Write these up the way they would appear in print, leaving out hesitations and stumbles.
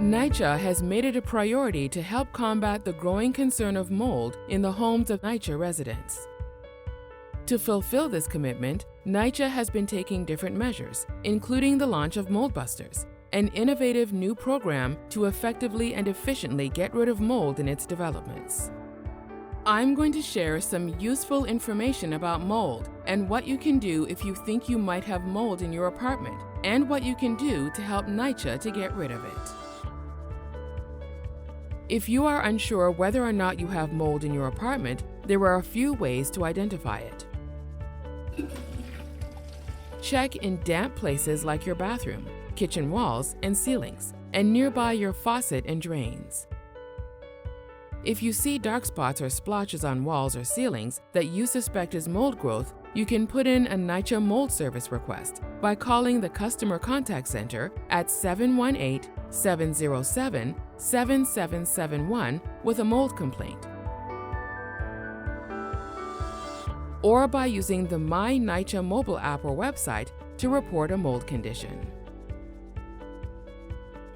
NYCHA has made it a priority to help combat the growing concern of mold in the homes of NYCHA residents. To fulfill this commitment, NYCHA has been taking different measures, including the launch of Mold Busters, an innovative new program to effectively and efficiently get rid of mold in its developments. I'm going to share some useful information about mold and what you can do if you think you might have mold in your apartment, and what you can do to help NYCHA to get rid of it. If you are unsure whether or not you have mold in your apartment, there are a few ways to identify it. Check in damp places like your bathroom, kitchen walls and ceilings, and nearby your faucet and drains. If you see dark spots or splotches on walls or ceilings that you suspect is mold growth, you can put in a NYCHA mold service request by calling the Customer Contact Center at 718-707-7771 with a mold complaint, or by using the My NYCHA mobile app or website to report a mold condition.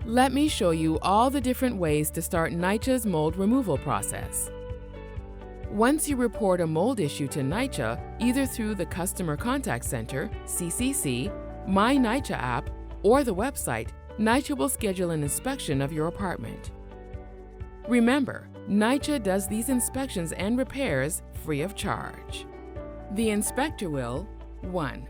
Let me show you all the different ways to start NYCHA's mold removal process. Once you report a mold issue to NYCHA, either through the Customer Contact Center, CCC, My NYCHA app, or the website, NYCHA will schedule an inspection of your apartment. Remember, NYCHA does these inspections and repairs free of charge. The inspector will 1.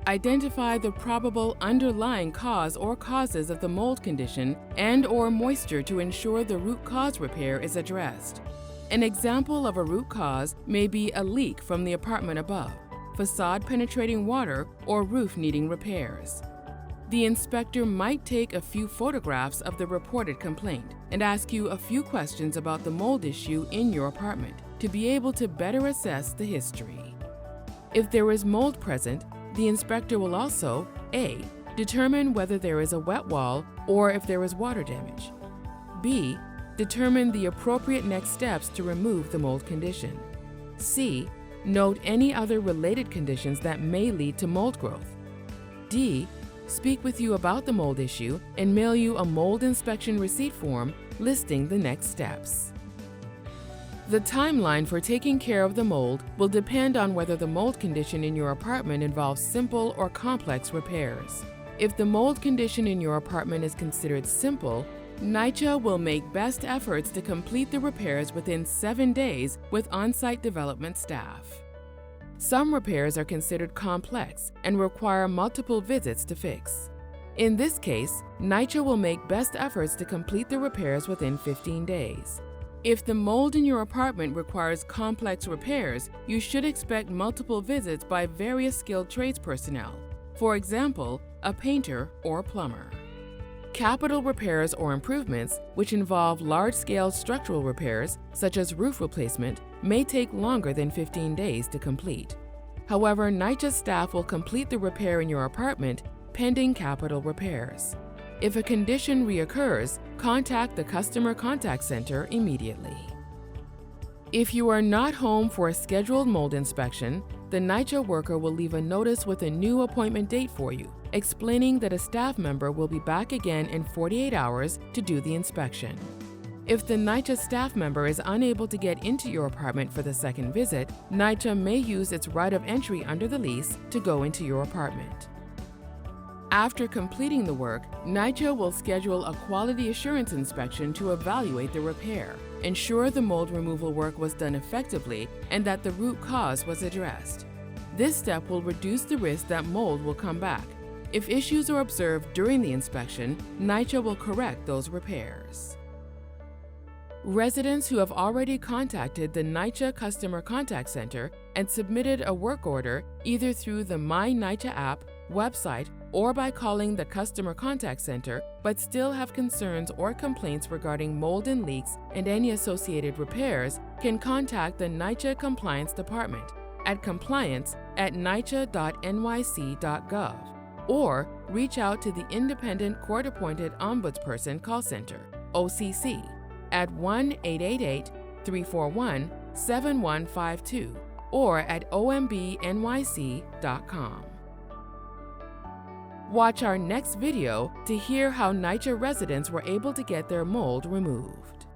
Identify the probable underlying cause or causes of the mold condition and/or moisture to ensure the root cause repair is addressed. An example of a root cause may be a leak from the apartment above, facade penetrating water, or roof needing repairs. The inspector might take a few photographs of the reported complaint and ask you a few questions about the mold issue in your apartment to be able to better assess the history. If there is mold present, the inspector will also A. Determine whether there is a wet wall or if there is water damage. B. Determine the appropriate next steps to remove the mold condition. C. Note any other related conditions that may lead to mold growth. D. Speak with you about the mold issue and mail you a mold inspection receipt form listing the next steps. The timeline for taking care of the mold will depend on whether the mold condition in your apartment involves simple or complex repairs. If the mold condition in your apartment is considered simple, NYCHA will make best efforts to complete the repairs within 7 days with on-site development staff. Some repairs are considered complex and require multiple visits to fix. In this case, NYCHA will make best efforts to complete the repairs within 15 days. If the mold in your apartment requires complex repairs, you should expect multiple visits by various skilled trades personnel, for example, a painter or plumber. Capital repairs or improvements, which involve large-scale structural repairs, such as roof replacement, may take longer than 15 days to complete. However, NYCHA staff will complete the repair in your apartment pending capital repairs. If a condition reoccurs, contact the Customer Contact Center immediately. If you are not home for a scheduled mold inspection, the NYCHA worker will leave a notice with a new appointment date for you, explaining that a staff member will be back again in 48 hours to do the inspection. If the NYCHA staff member is unable to get into your apartment for the second visit, NYCHA may use its right of entry under the lease to go into your apartment. After completing the work, NYCHA will schedule a quality assurance inspection to evaluate the repair, ensure the mold removal work was done effectively, and that the root cause was addressed. This step will reduce the risk that mold will come back. If issues are observed during the inspection, NYCHA will correct those repairs. Residents who have already contacted the NYCHA Customer Contact Center and submitted a work order either through the My NYCHA app, website, or by calling the Customer Contact Center but still have concerns or complaints regarding mold and leaks and any associated repairs can contact the NYCHA Compliance Department at compliance@nycha.nyc.gov or reach out to the Independent Court-Appointed Ombudsperson Call Center, OCC, at 1-888-341-7152 or at ombnyc.com. Watch our next video to hear how NYCHA residents were able to get their mold removed.